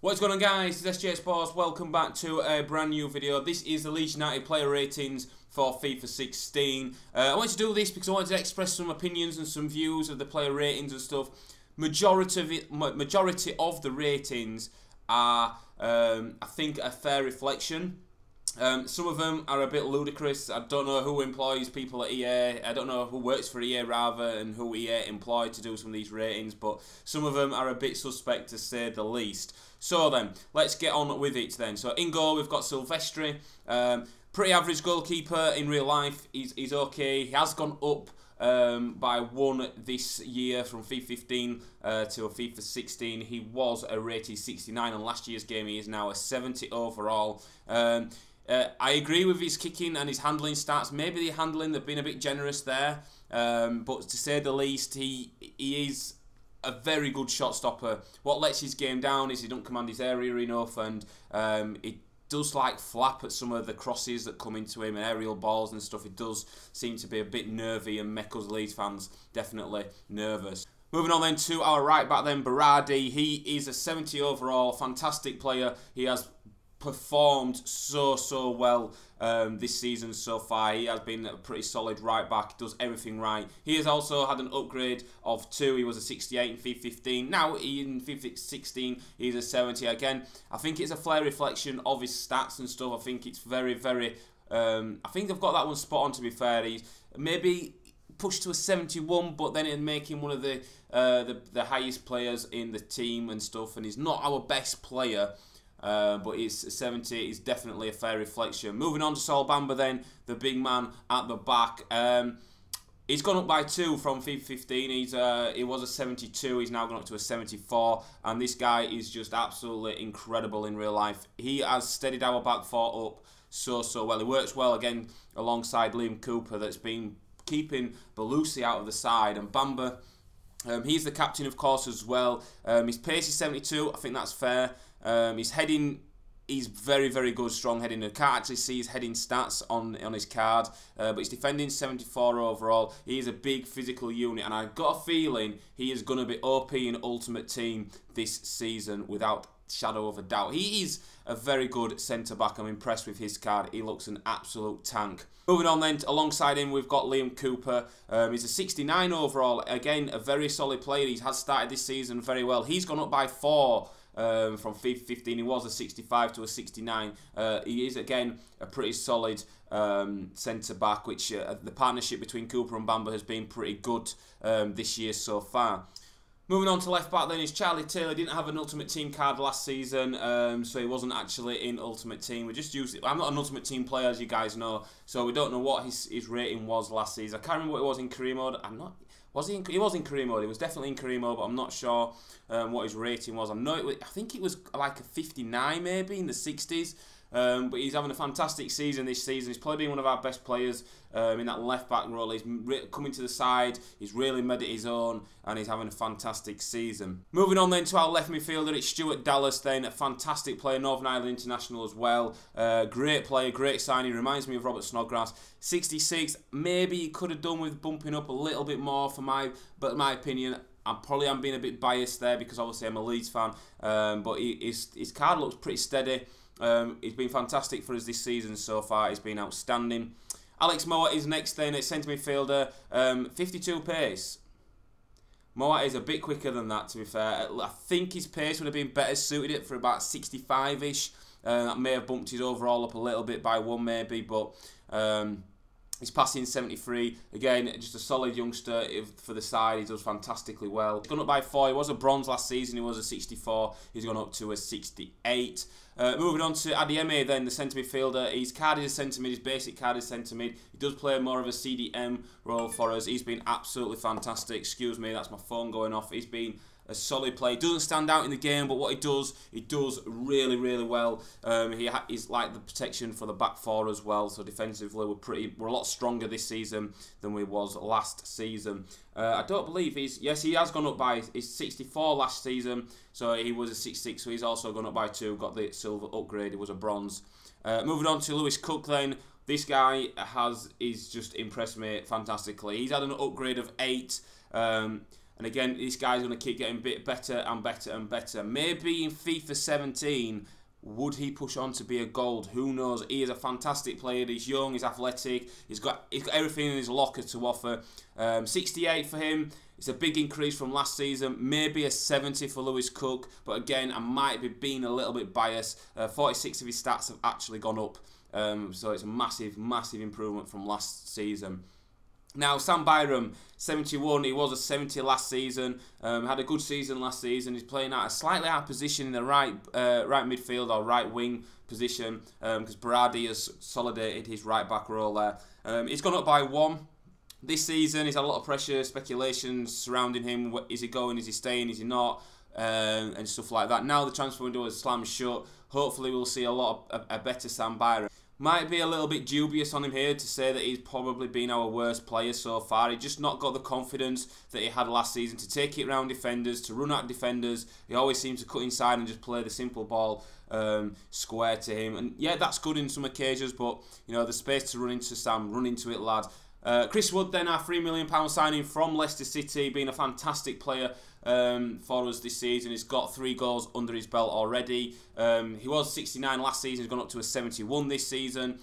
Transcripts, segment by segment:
What's going on, guys? It's SJHSports. Welcome back to a brand new video. This is the Leeds United player ratings for FIFA 16. I wanted to do this because I wanted to express some opinions and some views of the player ratings and stuff. Majority of the ratings are, I think, a fair reflection. Some of them are a bit ludicrous. I don't know who employs people at EA. I don't know who works for EA rather, and who EA employed to do some of these ratings. But some of them are a bit suspect, to say the least. So then, let's get on with it then. So in goal, we've got Silvestri. Pretty average goalkeeper in real life. He's okay. He has gone up by one this year from FIFA 15 to a FIFA 16. He was a rated 69 on last year's game. He is now a 70 overall. I agree with his kicking and his handling stats. Maybe the handling, they've been a bit generous there. But to say the least, he is a very good shot stopper. What lets his game down is he don't command his area enough, and it does like flap at some of the crosses that come into him and aerial balls and stuff. It does seem to be a bit nervy and make us Leeds fans definitely nervous. Moving on then to our right back then, Berardi. He is a 70 overall, fantastic player. He has performed so well this season so far. He has been a pretty solid right back, does everything right. He has also had an upgrade of 2. He was a 68 in FIFA 15. Now in FIFA 16 he's a 70 again. I think it's a fair reflection of his stats and stuff. I think it's very I think they've got that one spot on, to be fair. He's maybe pushed to a 71, but then it'd make him one of the highest players in the team and stuff, and he's not our best player. But he's 70 is definitely a fair reflection. Moving on to Sol Bamba then, the big man at the back. He's gone up by 2 from FIFA 15. He was a 72, he's now gone up to a 74. And this guy is just absolutely incredible in real life. He has steadied our back four up so well. He works well again alongside Liam Cooper, that's been keeping Belusi out of the side. And Bamba, he's the captain of course as well. His pace is 72, I think that's fair. His heading, he's very good, strong heading. I can't actually see his heading stats on his card, but his defending 74 overall. He is a big physical unit, and I've got a feeling he is going to be OP in Ultimate Team this season without shadow of a doubt. He is a very good centre-back. I'm impressed with his card. He looks an absolute tank. Moving on then, alongside him we've got Liam Cooper. He's a 69 overall. Again, a very solid player. He has started this season very well. He's gone up by 4 from FIFA 15. He was a 65 to a 69. He is again a pretty solid centre-back, which the partnership between Cooper and Bamba has been pretty good this year so far. Moving on to left back then is Charlie Taylor. Didn't have an Ultimate Team card last season, so he wasn't actually in Ultimate Team. We just used it. I'm not an Ultimate Team player, as you guys know, so we don't know what his rating was last season. I can't remember what it was in career mode. Was he? He was in career mode. He was definitely in career mode, but I'm not sure what his rating was. I think it was like a 59 maybe in the 60s. But he's having a fantastic season this season. He's probably been one of our best players in that left-back role. He's coming to the side, he's really made it his own, and he's having a fantastic season. Moving on then to our left midfielder, it's Stuart Dallas then, a fantastic player, Northern Ireland international as well. Great player, great signing, reminds me of Robert Snodgrass. 66, maybe he could have done with bumping up a little bit more for my opinion. I probably am being a bit biased there because obviously I'm a Leeds fan, but his card looks pretty steady. He's been fantastic for us this season so far. He's been outstanding. Alex Mowatt is next then at centre midfielder. 52 pace. Mowatt is a bit quicker than that, to be fair. I think his pace would have been better suited it for about 65-ish. That may have bumped his overall up a little bit by 1 maybe, but he's passing 73. Again, just a solid youngster for the side. He does fantastically well. He's gone up by 4. He was a bronze last season. He was a 64. He's gone up to a 68. Moving on to Adieme then, the centre midfielder. His card is a centre mid. His basic card is centre mid. He does play more of a CDM role for us. He's been absolutely fantastic. Excuse me, that's my phone going off. He's been a solid play. Doesn't stand out in the game, but what he does really well. He's like the protection for the back four as well. So defensively, we're a lot stronger this season than we was last season. I don't believe yes, he has gone up by his 64 last season. So he was a 66, so he's also gone up by 2. Got the silver upgrade. He was a bronze. Moving on to Lewis Cook then. This guy he's just impressed me fantastically. He's had an upgrade of 8. And again, this guy's going to keep getting a bit better and better and better. Maybe in FIFA 17, would he push on to be a gold? Who knows? He is a fantastic player. He's young, he's athletic, he's got everything in his locker to offer. 68 for him. It's a big increase from last season. Maybe a 70 for Lewis Cook. But again, I might be being a little bit biased. 46 of his stats have actually gone up. So it's a massive, massive improvement from last season. Now, Sam Byram, 71. He was a 70 last season. Had a good season last season. He's playing at a slightly out position in the right midfield or right wing position because Berardi has consolidated his right back role there. He's gone up by 1. This season, he's had a lot of pressure, speculations surrounding him. Is he going? Is he staying? Is he not? And stuff like that. Now the transfer window is slammed shut. Hopefully, we'll see a better Sam Byram. Might be a little bit dubious on him here to say that he's probably been our worst player so far. He's just not got the confidence that he had last season to take it round defenders, to run at defenders. He always seems to cut inside and just play the simple ball square to him. And yeah, that's good in some occasions, but you know, the space to run into Sam, run into it, lad. Chris Wood then, our £3 million signing from Leicester City, being a fantastic player for us this season. He's got 3 goals under his belt already. He was 69 last season, he's gone up to a 71 this season.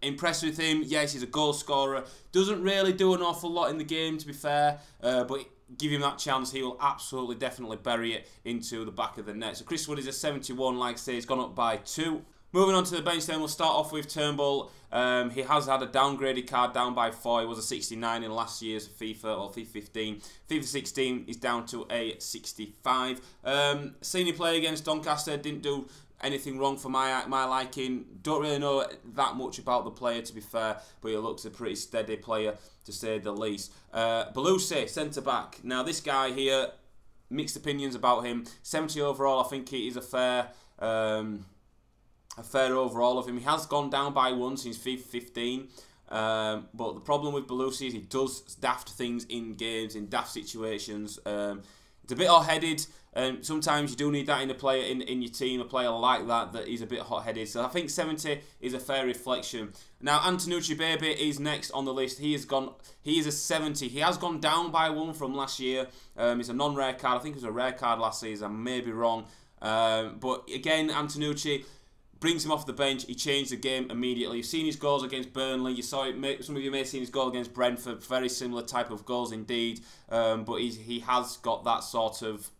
Impressed with him, yes, he's a goal scorer. Doesn't really do an awful lot in the game, to be fair, but give him that chance, he will absolutely, definitely bury it into the back of the net. So Chris Wood is a 71, like I say, he's gone up by 2. Moving on to the bench then, we'll start off with Turnbull. He has had a downgraded card, down by 4. He was a 69 in last year's FIFA or FIFA 15. FIFA 16 is down to a 65. Senior player against Doncaster, didn't do anything wrong for my liking. Don't really know that much about the player, to be fair, but he looks a pretty steady player, to say the least. Belusi, centre-back. Now this guy here, mixed opinions about him. 70 overall, I think he is a fair overall of him. He has gone down by 1 since FIFA 15, but the problem with Belusi is he does daft things in games, in daft situations. It's a bit hot-headed, and sometimes you do need that in a player in your team, a player like that is a bit hot-headed. So I think 70 is a fair reflection. Now Antonucci Baby is next on the list. He is a 70. He has gone down by 1 from last year. It's a non-rare card. I think it was a rare card last season. I may be wrong, but again, Antonucci brings him off the bench. He changed the game immediately. You've seen his goals against Burnley. You saw it. Some of you may have seen his goal against Brentford. Very similar type of goals indeed. But he has got that sort of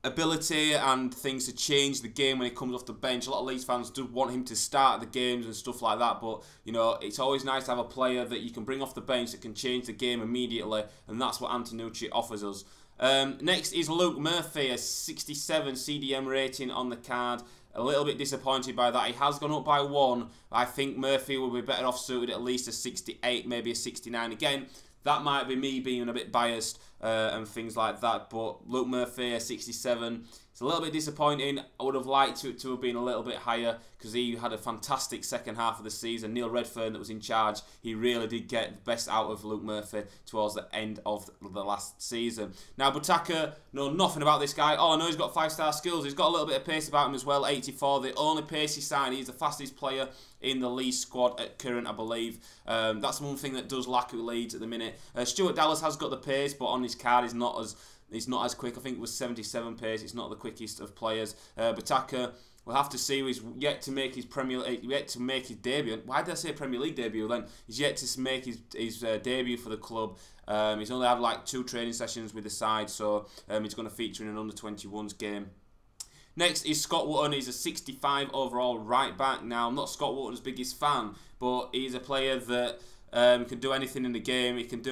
ability and things to change the game when he comes off the bench. A lot of Leeds fans do want him to start the games and stuff like that. But you know, it's always nice to have a player that you can bring off the bench that can change the game immediately, and that's what Antonucci offers us. Next is Luke Murphy, a 67 CDM rating on the card. A little bit disappointed by that. He has gone up by 1. I think Murphy will be better off suited at least a 68, maybe a 69. Again, that might be me being a bit biased and things like that. But Luke Murphy, a 67. It's a little bit disappointing. I would have liked it to have been a little bit higher because he had a fantastic second half of the season. Neil Redfern that was in charge, he really did get the best out of Luke Murphy towards the end of the last season. Now Butaka, know nothing about this guy. All I know, he's got 5-star skills. He's got a little bit of pace about him as well, 84. The only pace he signed, he's the fastest player in the Leeds squad at current, I believe. That's one thing that does lack with Leeds at the minute. Stuart Dallas has got the pace, but on his card he's not as quick. I think it was 77 pace. It's not the quickest of players. Butaka, we'll have to see. He's yet to make his debut. Why did I say Premier League debut then? He's yet to make his debut for the club. He's only had like 2 training sessions with the side, so he's going to feature in an under-21s game. Next is Scott Wootton. He's a 65 overall right back. Now, I'm not Scott Wootton's biggest fan, but he's a player that can do anything in the game. He can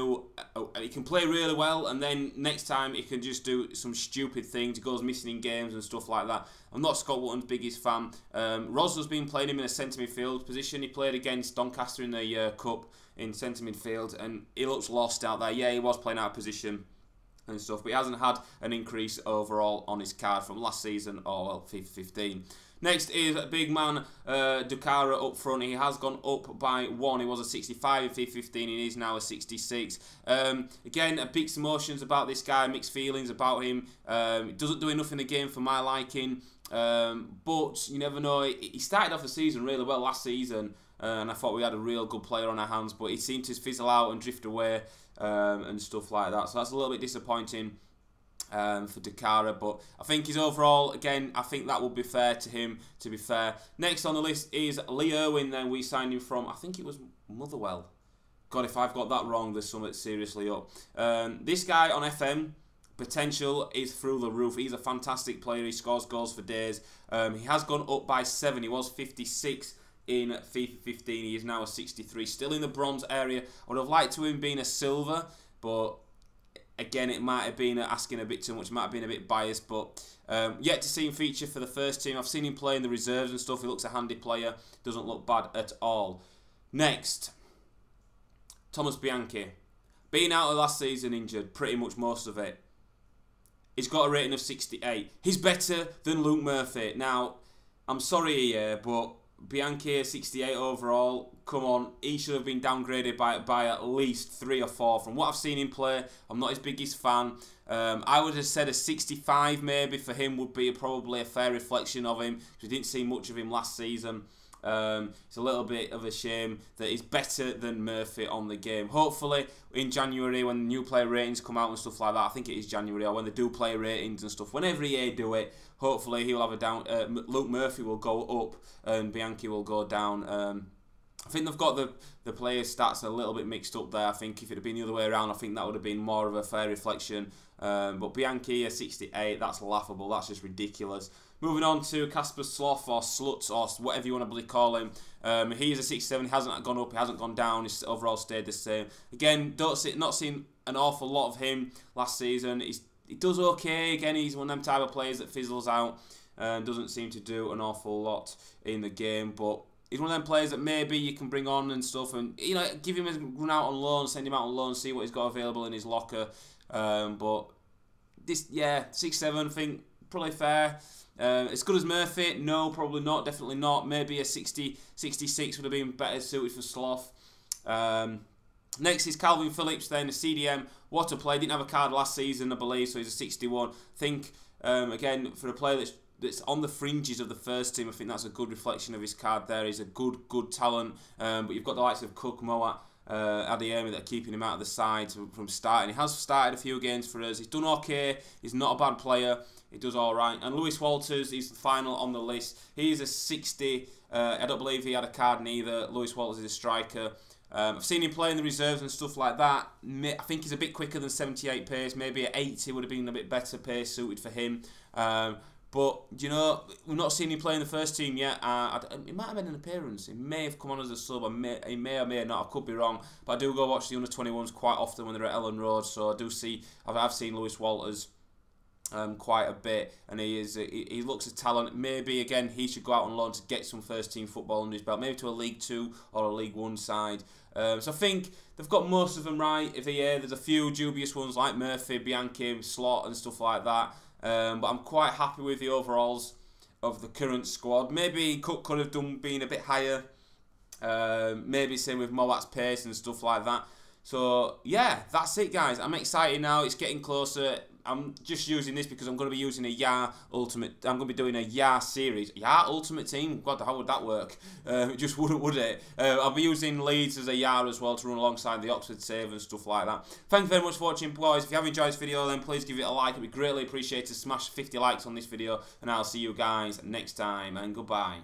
play really well, and then next time he can just do some stupid things. He goes missing in games and stuff like that. I'm not Scott Wootton's biggest fan. Rosler's been playing him in a centre midfield position. He played against Doncaster in the Cup in centre midfield, and he looks lost out there. Yeah, he was playing out of position and stuff, but he hasn't had an increase overall on his card from last season or, well, FIFA 15. Next is big man Dukara up front. He has gone up by 1. He was a 65 in FIFA 15. He is now a 66. Again, mixed emotions about this guy, mixed feelings about him. He doesn't do enough in the game for my liking. But you never know. He started off the season really well last season. and I thought we had a real good player on our hands, but he seemed to fizzle out and drift away and stuff like that. So that's a little bit disappointing for Dakara, but I think he's overall, again, I think that would be fair to him, to be fair. Next on the list is Lee Irwin, then we signed him from, I think it was Motherwell. God, if I've got that wrong, there's something seriously up. This guy on FM, potential is through the roof. He's a fantastic player. He scores goals for days. He has gone up by 7. He was 56 in FIFA 15. He is now a 63. Still in the bronze area. I would have liked to him being a silver, but again, it might have been asking a bit too much. It might have been a bit biased, but yet to see him feature for the first team. I've seen him play in the reserves and stuff. He looks a handy player. Doesn't look bad at all. Next, Thomas Bianchi. Being out of last season injured, pretty much most of it. He's got a rating of 68. He's better than Luke Murphy. Now, I'm sorry here, but Bianchi 68 overall. Come on, he should have been downgraded by at least 3 or 4. From what I've seen him play, I'm not his biggest fan. I would have said a 65 maybe for him would be probably a fair reflection of him, because we didn't see much of him last season. It's a little bit of a shame that he's better than Murphy on the game. Hopefully in January, when new player ratings come out and stuff like that, I think it is January, or when they do player ratings and stuff, whenever they do it, hopefully he'll have a down. Luke Murphy will go up and Bianchi will go down. I think they've got the player stats a little bit mixed up there. I think if it had been the other way around, I think that would have been more of a fair reflection. But Bianchi, a 68, that's laughable. That's just ridiculous. Moving on to Kasper Sloth, or Sluts, or whatever you want to call him. He is a 67. He hasn't gone up. He hasn't gone down. He's overall stayed the same. Again, not seen an awful lot of him last season. He does okay. Again, he's one of them type of players that fizzles out and doesn't seem to do an awful lot in the game. But he's one of them players that maybe you can bring on and stuff, and give him a run out on loan, send him out on loan, see what he's got available in his locker. But this, 6'7", I think probably fair. As good as Murphy? No, probably not. Definitely not. Maybe a 66 would have been better suited for Sloth. Next is Calvin Phillips, then a CDM. What a play. Didn't have a card last season, I believe, so he's a 61. I think, again, for a player that's on the fringes of the first team, I think that's a good reflection of his card there. He's a good talent. But you've got the likes of Cook, Moat, Adeyemi that are keeping him out of the side from starting. He has started a few games for us. He's done okay. He's not a bad player. He does all right. And Lewis Walters is the final on the list. He is a 60. I don't believe he had a card neither. Lewis Walters is a striker. I've seen him play in the reserves and stuff like that. I think he's a bit quicker than 78 pace. Maybe at 80 would have been a bit better pace suited for him. But, we've not seen him play in the first team yet. He might have made an appearance. He may have come on as a sub. He may or may not. I could be wrong. But I do go watch the under-21s quite often when they're at Ellen Road. So I do see, I've seen Lewis Walters quite a bit, and he looks a talent. Maybe again he should go out on loan to get some first team football under his belt, maybe to a League 2 or a League 1 side. So I think they've got most of them right. There's a few dubious ones like Murphy, Bianchi, Slot and stuff like that. But I'm quite happy with the overalls of the current squad. Maybe Cook could have been a bit higher. Maybe same with Moat's pace and stuff like that. So yeah, that's it, guys. I'm excited now. It's getting closer. I'm just using this because I'm going to be using a YAR Ultimate. I'm going to be doing a YAR series. YAR Ultimate Team? God, how would that work? It just wouldn't, would it? I'll be using Leeds as a YAR as well to run alongside the Oxford Save and stuff like that. Thank you very much for watching, boys. If you have enjoyed this video, then please give it a like. It'd be greatly appreciated. Smash 50 likes on this video, and I'll see you guys next time, and goodbye.